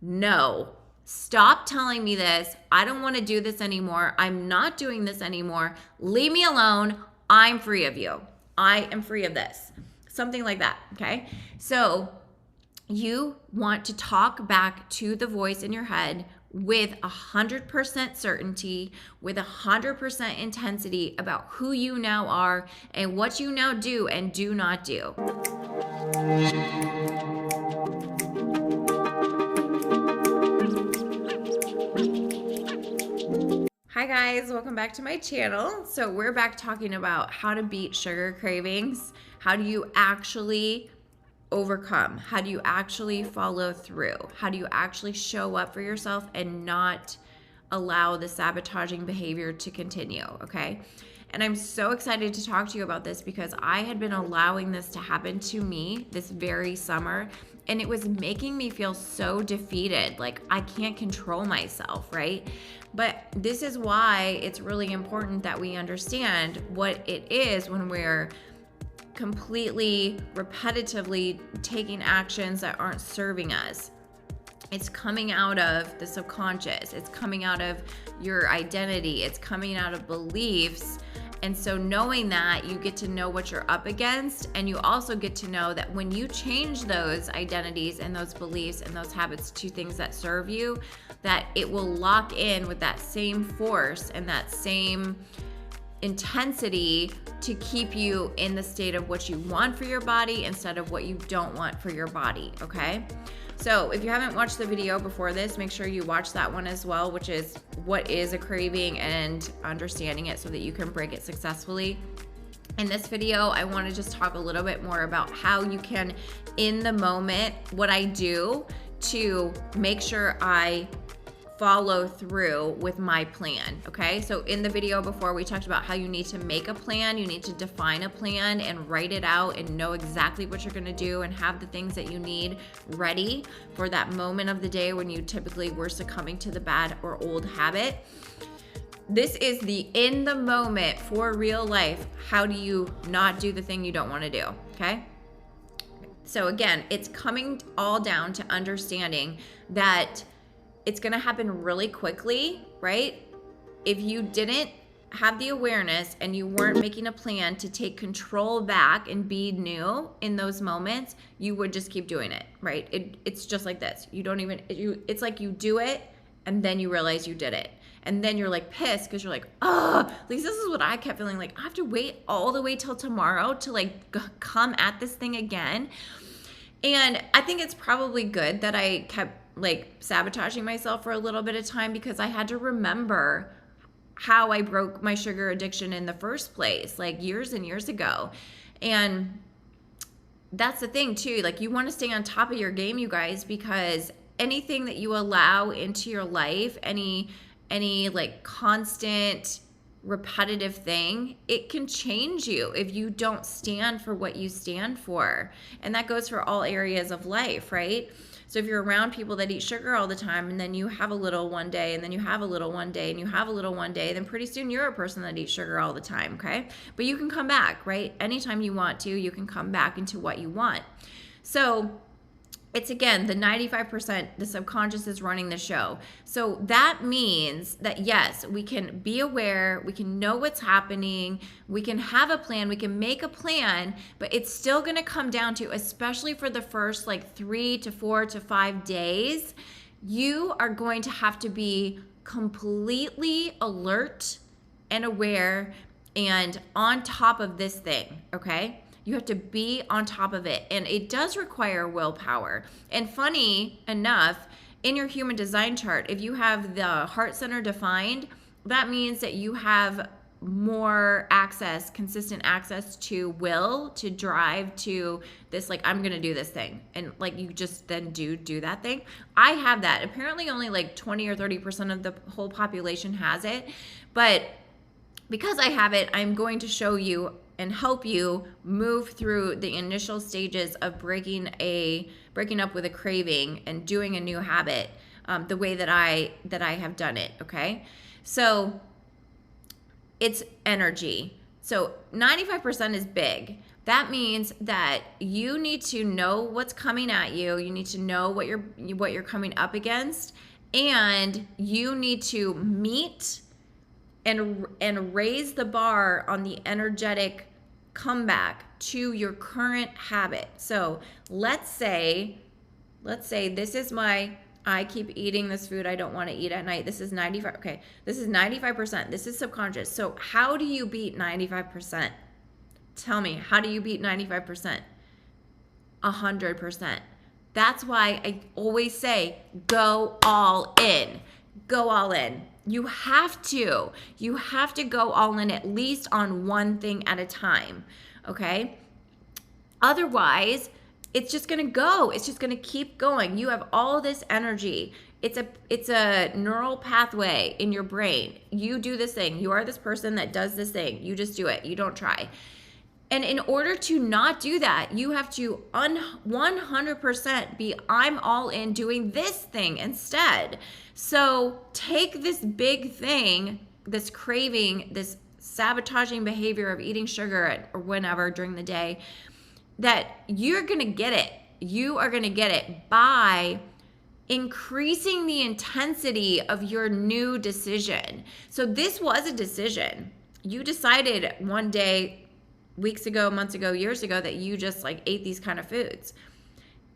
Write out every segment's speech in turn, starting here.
no, stop telling me this. I don't want to do this anymore. I'm not doing this anymore. Leave me alone. I'm free of you. I am free of this. Something like that, okay? So you want to talk back to the voice in your head with 100% certainty, with 100% intensity about who you now are and what you now do and do not do. Hi guys, welcome back to my channel. So we're back talking about how to beat sugar cravings. How do you actually overcome? How do you actually follow through? How do you actually show up for yourself and not allow the sabotaging behavior to continue, okay? And I'm so excited to talk to you about this because I had been allowing this to happen to me this very summer, and it was making me feel so defeated, like I can't control myself, right? But this is why it's really important that we understand what it is when we're completely repetitively taking actions that aren't serving us. It's coming out of the subconscious. It's coming out of your identity. It's coming out of beliefs. And so knowing that, you get to know what you're up against, and you also get to know that when you change those identities and those beliefs and those habits to things that serve you, that it will lock in with that same force and that same intensity to keep you in the state of what you want for your body instead of what you don't want for your body, okay? So if you haven't watched the video before this, make sure you watch that one as well, which is what is a craving and understanding it so that you can break it successfully. In this video, I want to just talk a little bit more about how you can, in the moment, what I do to make sure I follow through with my plan, okay? So in the video before, we talked about how you need to make a plan, you need to define a plan and write it out and know exactly what you're gonna do and have the things that you need ready for that moment of the day when you typically were succumbing to the bad or old habit. This is the in the moment for real life. How do you not do the thing you don't wanna do, okay? So again, it's coming all down to understanding that it's gonna happen really quickly, right? If you didn't have the awareness and you weren't making a plan to take control back and be new in those moments, you would just keep doing it, right? It's just like this. You don't even, it's like you do it and then you realize you did it. And then you're like pissed because you're like, oh, at least this is what I kept feeling like. I have to wait all the way till tomorrow to like come at this thing again. And I think it's probably good that I kept like sabotaging myself for a little bit of time because I had to remember how I broke my sugar addiction in the first place, like years and years ago. And that's the thing too, like you want to stay on top of your game, you guys, because anything that you allow into your life, any like constant repetitive thing, it can change you if you don't stand for what you stand for. And that goes for all areas of life, right? So if you're around people that eat sugar all the time and then you have a little one day and then you have a little one day and you have a little one day, then pretty soon you're a person that eats sugar all the time, okay? But you can come back, right? Anytime you want to, you can come back into what you want. So it's again, the 95%, the subconscious is running the show. So that means that yes, we can be aware, we can know what's happening, we can have a plan, we can make a plan, but it's still gonna come down to, especially for the first like 3 to 4 to 5 days, you are going to have to be completely alert and aware and on top of this thing, okay? You have to be on top of it. And it does require willpower. And funny enough, in your human design chart, if you have the heart center defined, that means that you have more access, consistent access to will, to drive, to this, like, I'm gonna do this thing. And like, you just then do that thing. I have that. Apparently only like 20 or 30% of the whole population has it. But because I have it, I'm going to show you and help you move through the initial stages of breaking up with a craving and doing a new habit the way that I have done it, okay? So it's energy. So 95% is big, That means that you need to know what's coming at you. You need to know what you're coming up against, and you need to meet and raise the bar on the energetic comeback to your current habit. So let's say this is I keep eating this food I don't want to eat at night. This is 95. Okay, this is 95%. This is subconscious. So how do you beat 95%? Tell me, how do you beat 95%? 100%. That's why I always say, go all in. Go all in. You have to go all in, at least on one thing at a time, okay? Otherwise, it's just going to go. It's just going to keep going. You have all this energy. It's a neural pathway in your brain. You do this thing. You are this person that does this thing. You just do it. You don't try. And in order to not do that, you have to 100% be, I'm all in doing this thing instead. So take this big thing, this craving, this sabotaging behavior of eating sugar or whenever during the day, that you're going to get it. You are going to get it by increasing the intensity of your new decision. So this was a decision. You decided one day, weeks ago, months ago, years ago, that you just like ate these kind of foods.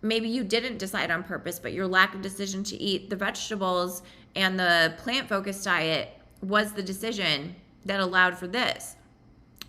Maybe you didn't decide on purpose, but your lack of decision to eat the vegetables and the plant-focused diet was the decision that allowed for this.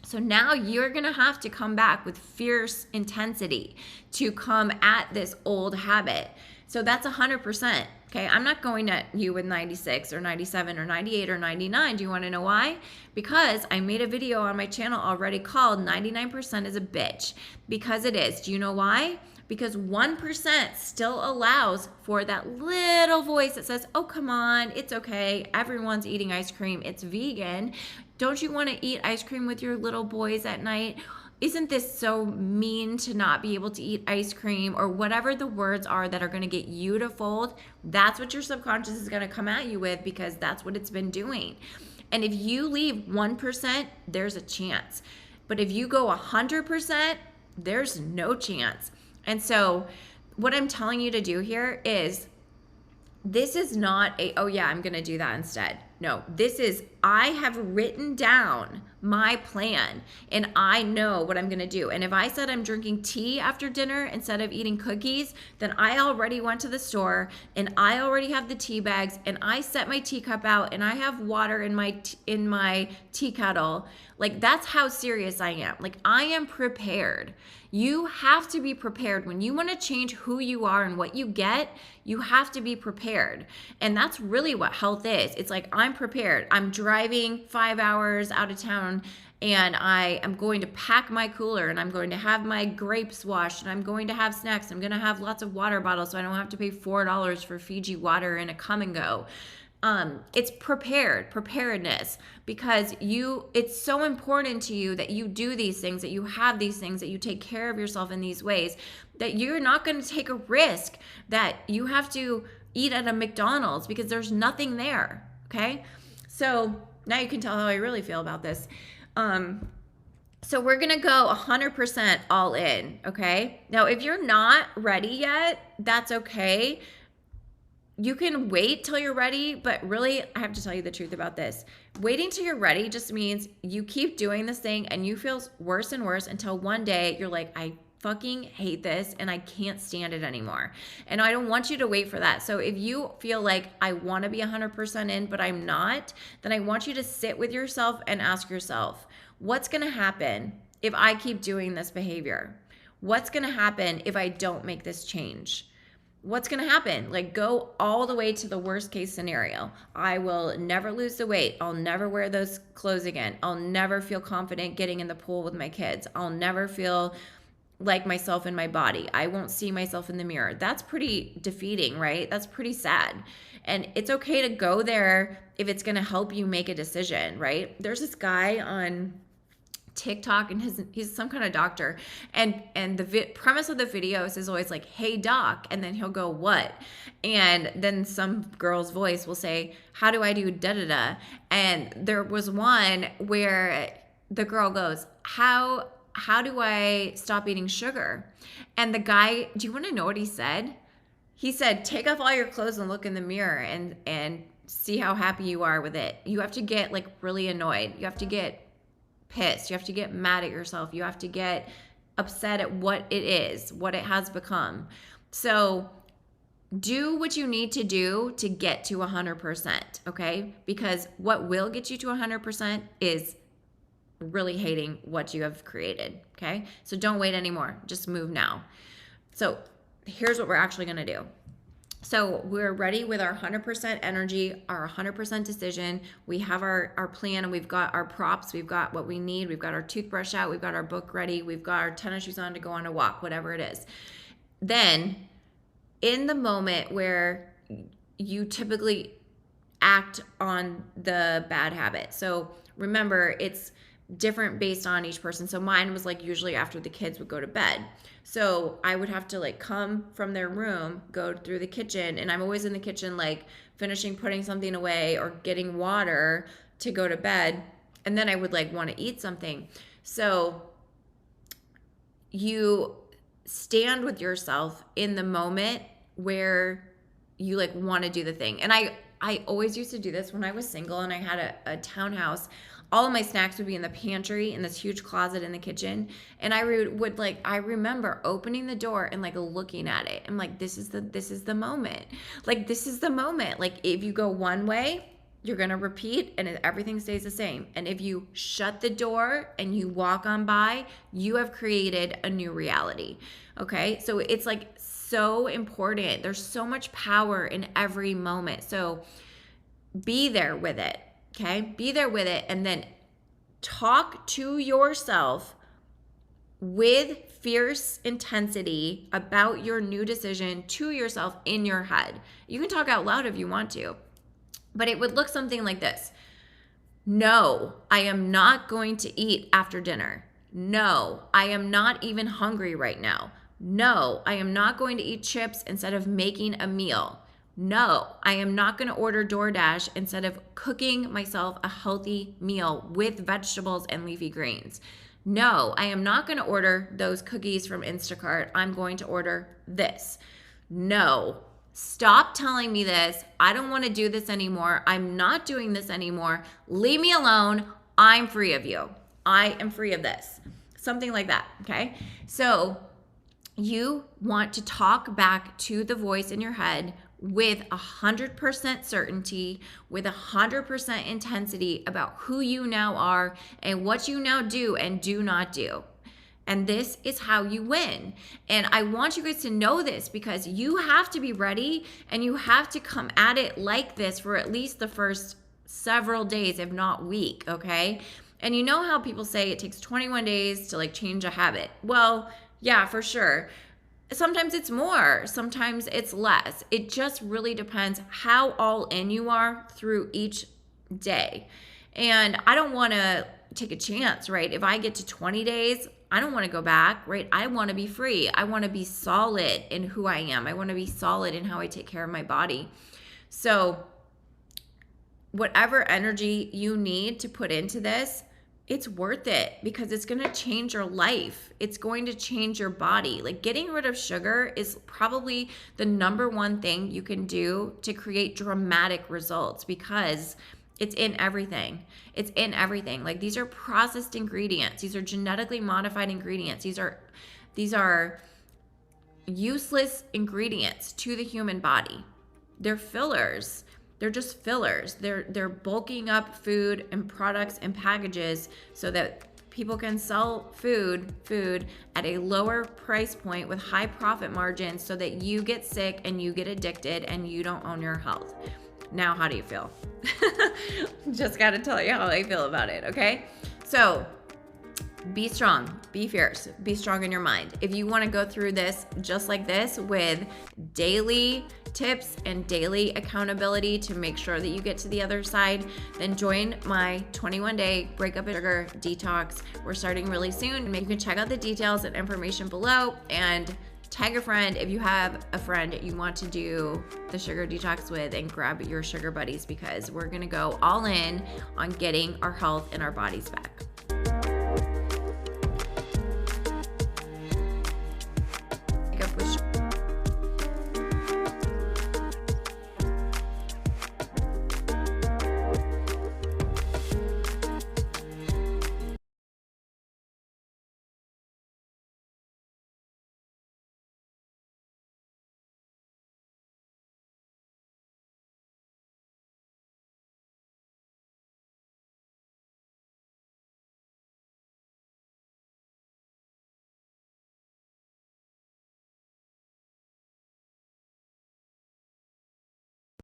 So now you're going to have to come back with fierce intensity to come at this old habit. So that's 100%. Okay, I'm not going at you with 96 or 97 or 98 or 99. Do you want to know why? Because I made a video on my channel already called 99% is a bitch. Because it is. Do you know why? Because 1% still allows for that little voice that says, oh, come on, it's okay. Everyone's eating ice cream. It's vegan. Don't you want to eat ice cream with your little boys at night? Isn't this so mean to not be able to eat ice cream, or whatever the words are that are going to get you to fold? That's what your subconscious is going to come at you with, because that's what it's been doing. And if you leave 1%, there's a chance. But if you go 100%, there's no chance. And so what I'm telling you to do here is, this is not a, oh yeah, I'm going to do that instead. No, this is, I have written down my plan and I know what I'm going to do. And if I said I'm drinking tea after dinner instead of eating cookies, then I already went to the store and I already have the tea bags and I set my teacup out and I have water in my tea kettle. Like, that's how serious I am. Like, I am prepared. You have to be prepared. When you want to change who you are and what you get, you have to be prepared. And that's really what health is. It's like, I'm prepared. I'm driving 5 hours out of town and I am going to pack my cooler and I'm going to have my grapes washed and I'm going to have snacks. I'm going to have lots of water bottles so I don't have to pay $4 for Fiji water and a come and go. It's preparedness, because it's so important to you that you do these things, that you have these things, that you take care of yourself in these ways, that you're not going to take a risk that you have to eat at a McDonald's because there's nothing there. Okay. So now you can tell how I really feel about this. So we're going to go 100% all in. Okay. Now, if you're not ready yet, that's okay. You can wait till you're ready, but really, I have to tell you the truth about this. Waiting till you're ready just means you keep doing this thing and you feel worse and worse until one day you're like, I fucking hate this and I can't stand it anymore. And I don't want you to wait for that. So if you feel like I want to be 100% in, but I'm not, then I want you to sit with yourself and ask yourself, what's going to happen if I keep doing this behavior? What's going to happen if I don't make this change? What's going to happen? Like, go all the way to the worst case scenario. I will never lose the weight. I'll never wear those clothes again. I'll never feel confident getting in the pool with my kids. I'll never feel like myself in my body. I won't see myself in the mirror. That's pretty defeating, right? That's pretty sad. And it's okay to go there if it's going to help you make a decision, right? There's this guy on TikTok, and he's some kind of doctor, and the premise of the videos is always like, hey doc, and then he'll go, what? And then some girl's voice will say, how do I do da-da-da? And there was one where the girl goes, how how do I stop eating sugar? And the guy, do you want to know what he said? He said, take off all your clothes and look in the mirror and see how happy you are with it. You have to get like really annoyed. You have to get pissed. You have to get mad at yourself. You have to get upset at what it is, what it has become. So do what you need to do to get to 100%, okay? Because what will get you to 100% is really hating what you have created, okay? So don't wait anymore. Just move now. So here's what we're actually going to do. So we're ready with our 100% energy, our 100% decision. We have our plan, and we've got our props. We've got what we need. We've got our toothbrush out. We've got our book ready. We've got our tennis shoes on to go on a walk, whatever it is. Then in the moment where you typically act on the bad habit. So remember, it's different based on each person. So mine was like usually after the kids would go to bed. So I would have to like come from their room, go through the kitchen, and I'm always in the kitchen like finishing putting something away or getting water to go to bed. And then I would like want to eat something. So you stand with yourself in the moment where you like want to do the thing. And I always used to do this when I was single and I had a townhouse. All of my snacks would be in the pantry in this huge closet in the kitchen. And I remember opening the door and like looking at it. I'm like, this is the moment. Like, this is the moment. Like, if you go one way, you're going to repeat and everything stays the same. And if you shut the door and you walk on by, you have created a new reality. Okay. So it's like so important. There's so much power in every moment. So be there with it. Okay, be there with it, and then talk to yourself with fierce intensity about your new decision to yourself in your head. You can talk out loud if you want to, but it would look something like this. No, I am not going to eat after dinner. No, I am not even hungry right now. No, I am not going to eat chips instead of making a meal. No, I am not going to order DoorDash instead of cooking myself a healthy meal with vegetables and leafy greens. No, I am not going to order those cookies from Instacart. I'm going to order this. No, stop telling me this. I don't want to do this anymore. I'm not doing this anymore. Leave me alone. I'm free of you. I am free of this. Something like that, okay? So you want to talk back to the voice in your head with 100% certainty, with 100% intensity about who you now are and what you now do and do not do. And this is how you win. And I want you guys to know this because you have to be ready and you have to come at it like this for at least the first several days, if not week, okay? And you know how people say it takes 21 days to like change a habit. Well, yeah, for sure. Sometimes it's more, sometimes it's less. It just really depends how all in you are through each day. And I don't want to take a chance, right? If I get to 20 days, I don't want to go back, right? I want to be free. I want to be solid in who I am. I want to be solid in how I take care of my body. So whatever energy you need to put into this, it's worth it because it's going to change your life. It's going to change your body. Like, getting rid of sugar is probably the number one thing you can do to create dramatic results because it's in everything. It's in everything. Like, these are processed ingredients. These are genetically modified ingredients. These are useless ingredients to the human body. They're fillers. They're just fillers. They're bulking up food and products and packages so that people can sell food at a lower price point with high profit margins so that you get sick and you get addicted and you don't own your health. Now, how do you feel? Just got to tell you how I feel about it, okay? So be strong, be fierce, be strong in your mind. If you want to go through this just like this with daily tips and daily accountability to make sure that you get to the other side, then join my 21-day breakup sugar detox. We're starting really soon. You can check out the details and information below and tag a friend if you have a friend you want to do the sugar detox with, and grab your sugar buddies because we're going to go all in on getting our health and our bodies back.